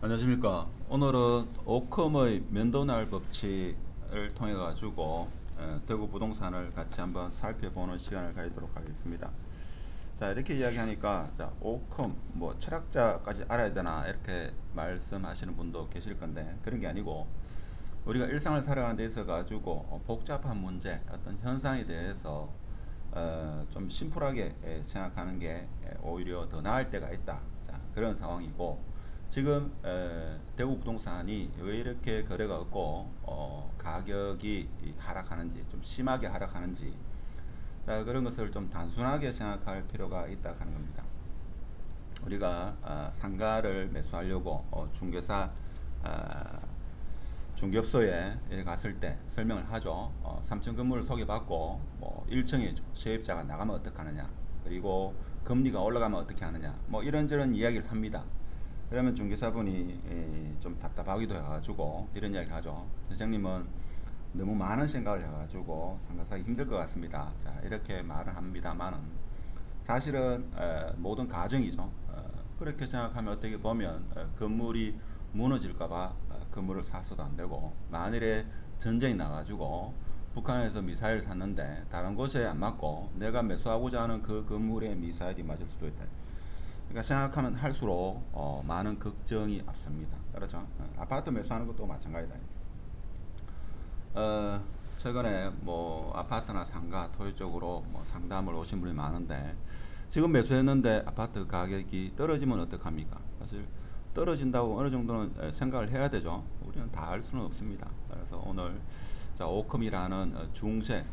안녕하십니까. 오늘은 오컴의 면도날 법칙을 통해 가지고 대구 부동산을 같이 한번 살펴보는 시간을 가지도록 하겠습니다. 자, 이렇게 이야기하니까 자, 오컴 뭐 철학자까지 알아야 되나 이렇게 말씀하시는 분도 계실 건데, 그런 게 아니고 우리가 일상을 살아가는 데 있어 가지고 복잡한 문제, 어떤 현상에 대해서 좀 심플하게 생각하는 게 오히려 더 나을 때가 있다. 자, 그런 상황이고, 지금 대구 부동산이 왜 이렇게 거래가 없고 가격이 하락하는지, 좀 심하게 하락하는지, 자, 그런 것을 좀 단순하게 생각할 필요가 있다 하는 겁니다. 우리가 상가를 매수하려고 중개사 아, 중개업소에 갔을 때 설명을 하죠. 3층 건물을 소개받고 뭐 1층에 세입자가 나가면 어떡하느냐, 그리고 금리가 올라가면 어떻게 하느냐, 뭐 이런저런 이야기를 합니다. 그러면 중개사분이 좀 답답하기도 해가지고 이런 이야기를 하죠. 선생님은 너무 많은 생각을 해가지고 상가 사기 힘들 것 같습니다. 자, 이렇게 말을 합니다만은 사실은 모든 가정이죠. 그렇게 생각하면 어떻게 보면 건물이 무너질까봐 건물을 샀어도 안 되고, 만일에 전쟁이 나가지고 북한에서 미사일을 샀는데 다른 곳에 안 맞고 내가 매수하고자 하는 그 건물에 미사일이 맞을 수도 있다. 그러니까 생각하면 할수록 많은 걱정이 앞섭니다. 그렇죠? 아파트 매수하는 것도 마찬가지다. 어, 최근에 뭐 아파트나 상가 토지 쪽으로 뭐 상담을 오신 분이 많은데, 지금 매수했는데 아파트 가격이 떨어지면 어떡합니까? 사실 떨어진다고 어느 정도는 생각을 해야 되죠. 우리는 다 알 수는 없습니다. 그래서 오늘 자, 오컴이라는 중세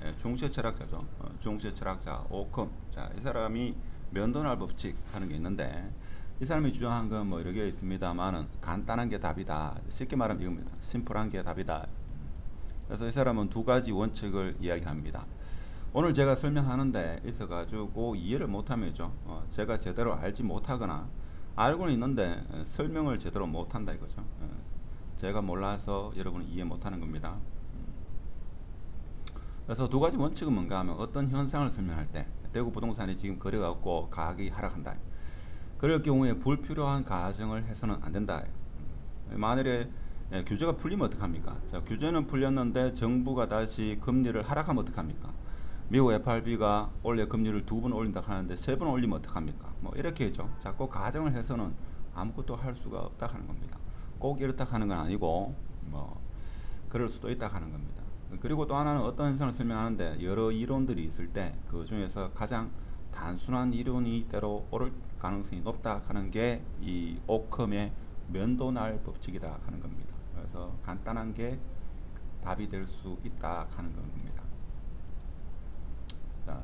철학자죠. 중세 철학자 오컴. 자, 이 사람이 면도날 법칙 하는 게 있는데, 이 사람이 주장한 건 뭐 여러 개 있습니다만은 간단한 게 답이다. 쉽게 말하면 이겁니다. 심플한 게 답이다. 그래서 이 사람은 두 가지 원칙을 이야기합니다. 오늘 제가 설명하는데 있어가지고 이해를 못하면죠, 제가 제대로 알지 못하거나 알고는 있는데 설명을 제대로 못한다 이거죠. 제가 몰라서 여러분은 이해 못하는 겁니다. 그래서 두 가지 원칙은 뭔가 하면, 어떤 현상을 설명할 때 대구 부동산이 지금 거래가 없고 가격이 하락한다, 그럴 경우에 불필요한 가정을 해서는 안 된다. 만일에 규제가 풀리면 어떡합니까? 자, 규제는 풀렸는데 정부가 다시 금리를 하락하면 어떡합니까? 미국 FRB가 원래 금리를 두 번 올린다 하는데 세 번 올리면 어떡합니까? 뭐 이렇게 죠. 자꾸 가정을 해서는 아무것도 할 수가 없다 하는 겁니다. 꼭 이렇다 하는 건 아니고 뭐 그럴 수도 있다 하는 겁니다. 그리고 또 하나는, 어떤 현상을 설명하는데 여러 이론들이 있을 때 그 중에서 가장 단순한 이론이 때로 옳을 가능성이 높다 하는 게 이 오컴의 면도날 법칙이다 하는 겁니다. 그래서 간단한 게 답이 될 수 있다 하는 겁니다. 자,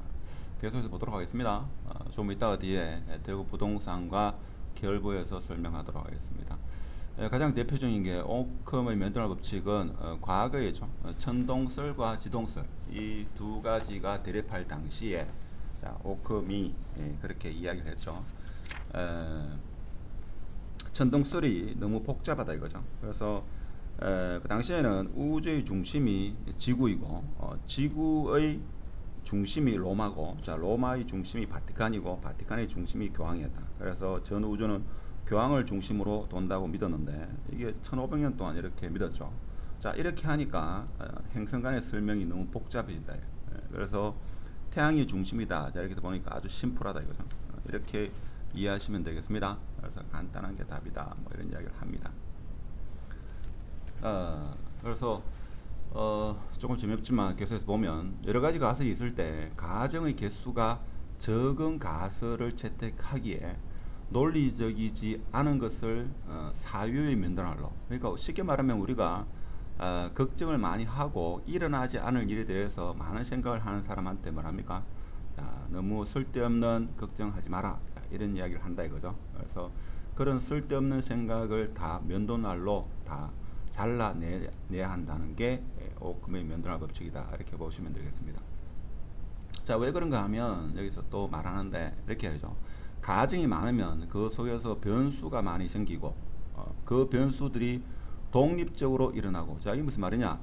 계속해서 보도록 하겠습니다. 좀 이따가 뒤에 대구 부동산과 계열부에서 설명하도록 하겠습니다. 가장 대표적인 게 오컴의 면도날 법칙은 과거에죠. 천동설과 지동설, 이 두 가지가 대립할 당시에 자, 오컴이 그렇게 이야기를 했죠. 천동설이 너무 복잡하다 이거죠. 그래서 그 당시에는 우주의 중심이 지구이고, 지구의 중심이 로마고, 자, 로마의 중심이 바티칸이고, 바티칸의 중심이 교황이었다. 그래서 전 우주는 교황을 중심으로 돈다고 믿었는데, 이게 1500년 동안 이렇게 믿었죠. 자, 이렇게 하니까 행성 간의 설명이 너무 복잡해진다. 그래서 태양이 중심이다. 자, 이렇게 보니까 아주 심플하다 이거죠. 이렇게 이해하시면 되겠습니다. 그래서 간단한 게 답이다, 뭐 이런 이야기를 합니다. 그래서 조금 재미없지만 계속해서 보면, 여러 가지 가설이 있을 때 가정의 개수가 적은 가설을 채택하기에 논리적이지 않은 것을 사유의 면도날로, 그러니까 쉽게 말하면 우리가 걱정을 많이 하고 일어나지 않을 일에 대해서 많은 생각을 하는 사람한테 뭐랍니까? 자, 너무 쓸데없는 걱정하지 마라. 자, 이런 이야기를 한다 이거죠. 그래서 그런 쓸데없는 생각을 다 면도날로 다 잘라내야 한다는 게 오컴의 면도날 법칙이다, 이렇게 보시면 되겠습니다. 자, 왜 그런가 하면 여기서 또 말하는데 이렇게 하죠. 가정이 많으면 그 속에서 변수가 많이 생기고, 그 변수들이 독립적으로 일어나고. 자, 이게 무슨 말이냐?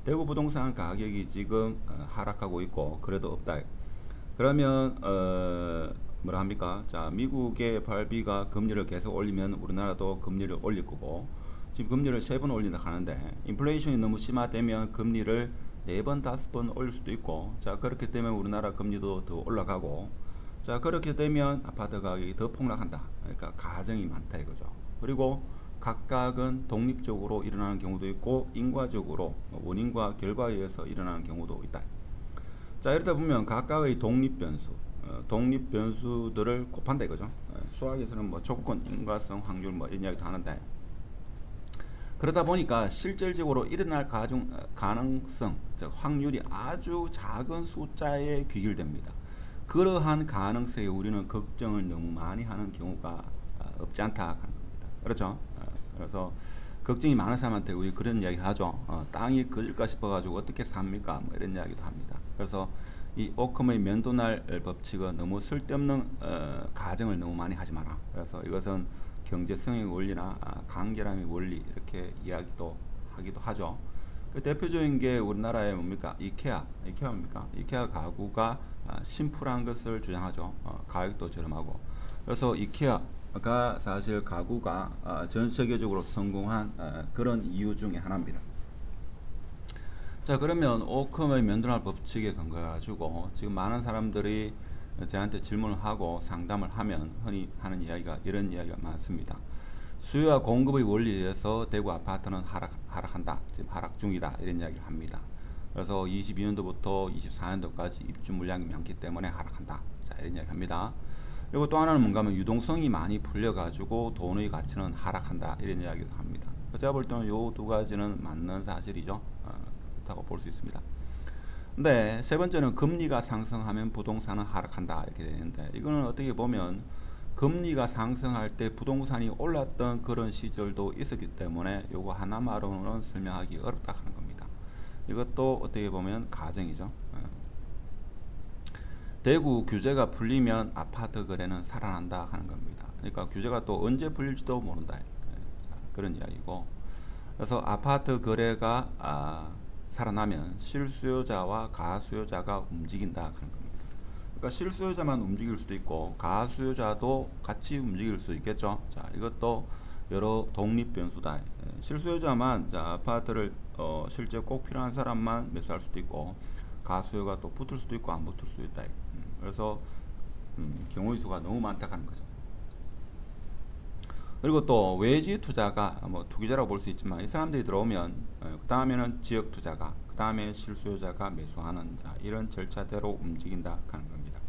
대구 부동산 가격이 지금 하락하고 있고 그래도 없다. 그러면 뭐라 합니까? 자, 미국의 FRB가 금리를 계속 올리면 우리나라도 금리를 올릴 거고, 지금 금리를 3번 올린다 하는데 인플레이션이 너무 심화되면 금리를 4번, 5번 올릴 수도 있고, 자, 그렇게 되면 우리나라 금리도 더 올라가고, 자, 그렇게 되면 아파트 가격이 더 폭락한다. 그러니까 가정이 많다 이거죠. 그리고 각각은 독립적으로 일어나는 경우도 있고 인과적으로 원인과 결과에 의해서 일어나는 경우도 있다. 자, 이러다 보면 각각의 독립 변수들을 곱한다 이거죠. 수학에서는 뭐 조건, 인과성, 확률 뭐 이런 이야기도 하는데, 그러다 보니까 실질적으로 일어날 가능성, 즉 확률이 아주 작은 숫자에 귀결됩니다. 그러한 가능성에 우리는 걱정을 너무 많이 하는 경우가 없지 않다 하는 겁니다. 그렇죠? 그래서 걱정이 많은 사람한테 우리 그런 이야기 하죠. 땅이 그릴까 싶어가지고 어떻게 삽니까? 뭐 이런 이야기도 합니다. 그래서 이 오컴의 면도날 법칙은 너무 쓸데없는 가정을 너무 많이 하지 마라. 그래서 이것은 경제성의 원리나 간결함의 원리 이렇게 이야기도 하기도 하죠. 그 대표적인 게 우리나라의 뭡니까? 이케아입니까? 이케아 가구가 심플한 것을 주장하죠. 가격도 저렴하고. 그래서 이케아가 사실 가구가 전 세계적으로 성공한 그런 이유 중에 하나입니다. 자, 그러면 오컴의 면도날 법칙에 근거해가지고 지금 많은 사람들이 저한테 질문을 하고 상담을 하면 흔히 하는 이야기가 이런 이야기가 많습니다. 수요와 공급의 원리에 의해서 대구 아파트는 하락한다. 지금 하락 중이다. 이런 이야기를 합니다. 그래서 22년도부터 24년도까지 입주 물량이 많기 때문에 하락한다. 자, 이런 이야기 합니다. 그리고 또 하나는 뭔가 하면 유동성이 많이 풀려가지고 돈의 가치는 하락한다. 이런 이야기도 합니다. 제가 볼 때는 이 두 가지는 맞는 사실이죠. 그렇다고 볼 수 있습니다. 근데 세 번째는 금리가 상승하면 부동산은 하락한다 이렇게 되는데, 이거는 어떻게 보면 금리가 상승할 때 부동산이 올랐던 그런 시절도 있었기 때문에 요거 하나만으로는 설명하기 어렵다 하는 겁니다. 이것도 어떻게 보면 가정이죠. 대구 규제가 풀리면 아파트 거래는 살아난다 하는 겁니다. 그러니까 규제가 또 언제 풀릴지도 모른다. 그런 이야기고, 그래서 아파트 거래가 살아나면 실수요자와 가수요자가 움직인다 하는 겁니다. 그러니까 실수요자만 움직일 수도 있고 가수요자도 같이 움직일 수 있겠죠. 자, 이것도 여러 독립 변수다. 실수요자만 아파트를 실제 꼭 필요한 사람만 매수할 수도 있고, 가수요가 또 붙을 수도 있고 안 붙을 수도 있다. 그래서 경우의 수가 너무 많다 하는 거죠. 그리고 또 외지 투자가 뭐 투기자라고 볼 수 있지만, 이 사람들이 들어오면 그 다음에는 지역 투자가, 그 다음에 실수요자가 매수하는 이런 절차대로 움직인다 하는 겁니다.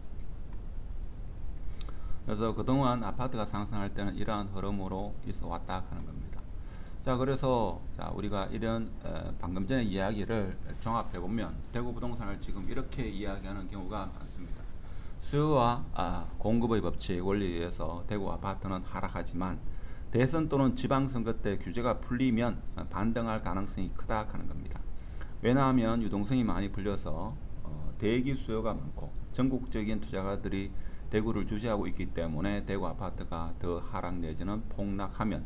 그래서 그동안 아파트가 상승할 때는 이러한 흐름으로 있어 왔다 하는 겁니다. 자, 그래서 우리가 이런 방금 전에 이야기를 종합해 보면 대구 부동산을 지금 이렇게 이야기하는 경우가 많습니다. 수요와 공급의 법칙 원리에 의해서 대구 아파트는 하락하지만 대선 또는 지방선거 때 규제가 풀리면 반등할 가능성이 크다 하는 겁니다. 왜냐하면 유동성이 많이 풀려서 대기 수요가 많고 전국적인 투자가들이 대구를 주시하고 있기 때문에 대구 아파트가 더 하락 내지는 폭락하면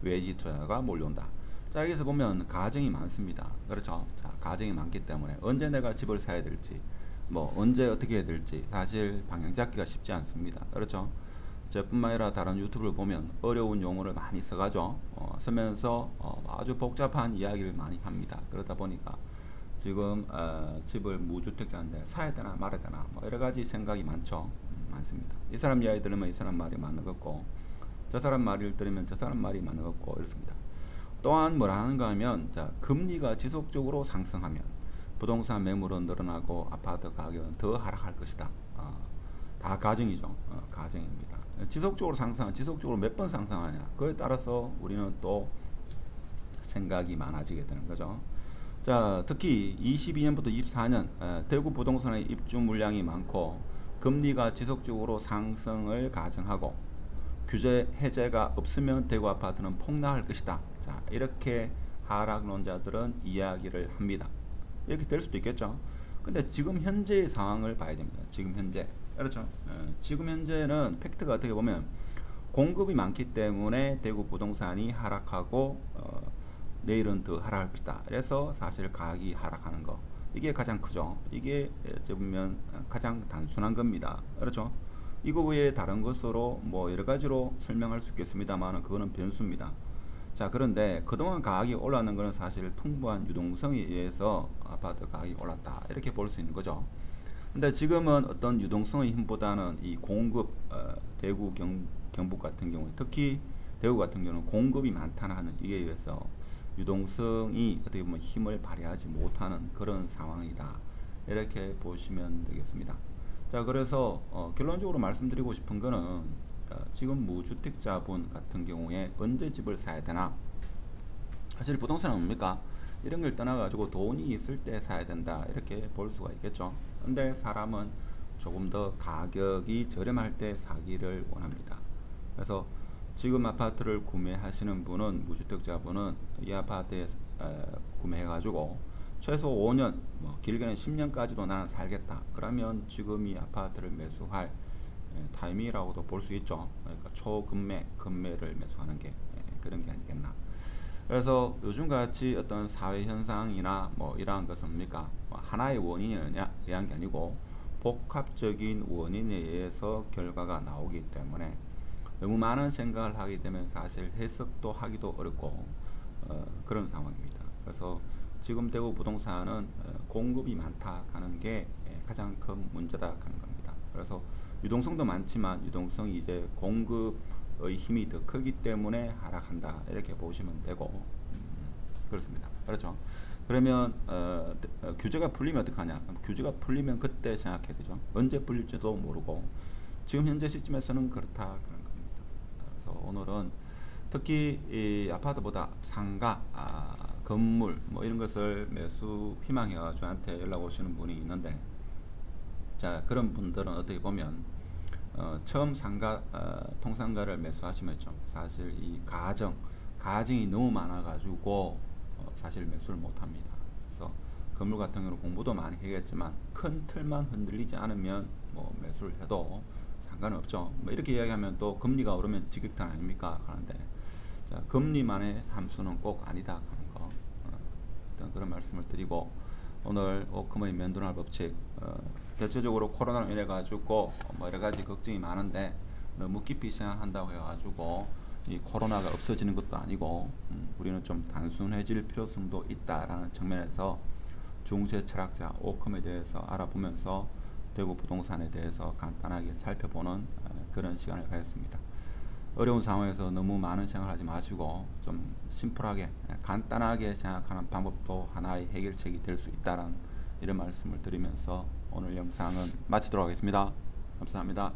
외지 투자가 몰려온다. 자, 여기서 보면 가정이 많습니다. 그렇죠? 자, 가정이 많기 때문에 언제 내가 집을 사야 될지, 뭐 언제 어떻게 해야 될지 사실 방향 잡기가 쉽지 않습니다. 그렇죠? 저뿐만 아니라 다른 유튜브를 보면 어려운 용어를 많이 써가죠. 쓰면서 아주 복잡한 이야기를 많이 합니다. 그러다 보니까 지금 집을 무주택자인데 사야 되나 말아야 되나 뭐 여러 가지 생각이 많습니다. 이 사람 이야기 들으면 이 사람 말이 맞는 것 같고, 저 사람 말을 들으면 저 사람 말이 맞는 것 같고 이렇습니다. 또한 뭐라 하는가 하면, 금리가 지속적으로 상승하면 부동산 매물은 늘어나고 아파트 가격은 더 하락할 것이다. 다 가정이죠. 가정입니다. 지속적으로 지속적으로 몇 번 상승하냐, 그에 따라서 우리는 또 생각이 많아지게 되는 거죠. 자, 특히 22년부터 24년 대구 부동산의 입주 물량이 많고 금리가 지속적으로 상승을 가정하고 규제 해제가 없으면 대구 아파트는 폭락할 것이다. 자, 이렇게 하락론자들은 이야기를 합니다. 이렇게 될 수도 있겠죠. 근데 지금 현재의 상황을 봐야 됩니다. 지금 현재. 그렇죠. 지금 현재는 팩트가 어떻게 보면 공급이 많기 때문에 대구 부동산이 하락하고 내일은 더 하락할 것이다. 그래서 사실 가격이 하락하는 거, 이게 가장 크죠. 이게 어찌 보면 가장 단순한 겁니다. 그렇죠. 이거 외에 다른 것으로 뭐 여러 가지로 설명할 수 있겠습니다만 그거는 변수입니다. 자, 그런데 그동안 가격이 올랐는 것은 사실 풍부한 유동성에 의해서 아파트 가격이 올랐다 이렇게 볼 수 있는 거죠. 근데 지금은 어떤 유동성의 힘보다는 이 공급, 대구, 경북 같은 경우에 특히 대구 같은 경우는 공급이 많다는 이에 의해서 유동성이 어떻게 보면 힘을 발휘하지 못하는 그런 상황이다 이렇게 보시면 되겠습니다. 자, 그래서 결론적으로 말씀드리고 싶은 거는 지금 무주택자분 같은 경우에 언제 집을 사야 되나, 사실 부동산은 뭡니까? 이런 걸 떠나가지고 돈이 있을 때 사야 된다 이렇게 볼 수가 있겠죠. 근데 사람은 조금 더 가격이 저렴할 때 사기를 원합니다. 그래서 지금 아파트를 구매하시는 분은, 무주택자분은 이 아파트에 구매해가지고 최소 5년, 뭐 길게는 10년까지도 나는 살겠다, 그러면 지금 이 아파트를 매수할 타이밍이라고도 볼 수 있죠. 그러니까 금매를 매수하는 게 그런 게 아니겠나. 그래서 요즘같이 어떤 사회 현상이나 뭐 이러한 것은 뭡니까? 뭐 하나의 원인에 의한 게 아니고 복합적인 원인에 의해서 결과가 나오기 때문에 너무 많은 생각을 하게 되면 사실 해석도 하기도 어렵고 그런 상황입니다. 그래서 지금 대구 부동산은 공급이 많다 하는 게 가장 큰 문제다 하는 겁니다. 그래서 유동성도 많지만 유동성이 이제 공급의 힘이 더 크기 때문에 하락한다 이렇게 보시면 되고, 그렇습니다. 그렇죠. 그러면 규제가 풀리면 어떡하냐? 규제가 풀리면 그때 생각해야 되죠. 언제 풀릴지도 모르고 지금 현재 시점에서는 그렇다 하는 겁니다. 그래서 오늘은 특히 이 아파트보다 상가, 건물 뭐 이런 것을 매수 희망해가 저한테 연락 오시는 분이 있는데, 자, 그런 분들은 어떻게 보면 처음 상가, 통상가를 매수하시면죠, 사실 이 가정이 너무 많아가지고 사실 매수를 못합니다. 그래서 건물 같은 경우는 공부도 많이 해야겠지만 큰 틀만 흔들리지 않으면 뭐 매수를 해도 상관없죠. 뭐 이렇게 이야기하면 또 금리가 오르면 지격탄 아닙니까 하는데, 자, 금리만의 함수는 꼭 아니다 하는 거, 일단 그런 말씀을 드리고, 오늘 오컴의 면도날 법칙, 대체적으로 코로나로 인해 가지고 뭐 여러 가지 걱정이 많은데 너무 깊이 생각한다고 해가지고 이 코로나가 없어지는 것도 아니고 우리는 좀 단순해질 필요성도 있다라는 측면에서 중세 철학자 오컴에 대해서 알아보면서 대구 부동산에 대해서 간단하게 살펴보는 그런 시간을 가졌습니다. 어려운 상황에서 너무 많은 생각을 하지 마시고 좀 심플하게 간단하게 생각하는 방법도 하나의 해결책이 될 수 있다는 이런 말씀을 드리면서 오늘 영상은 마치도록 하겠습니다. 감사합니다.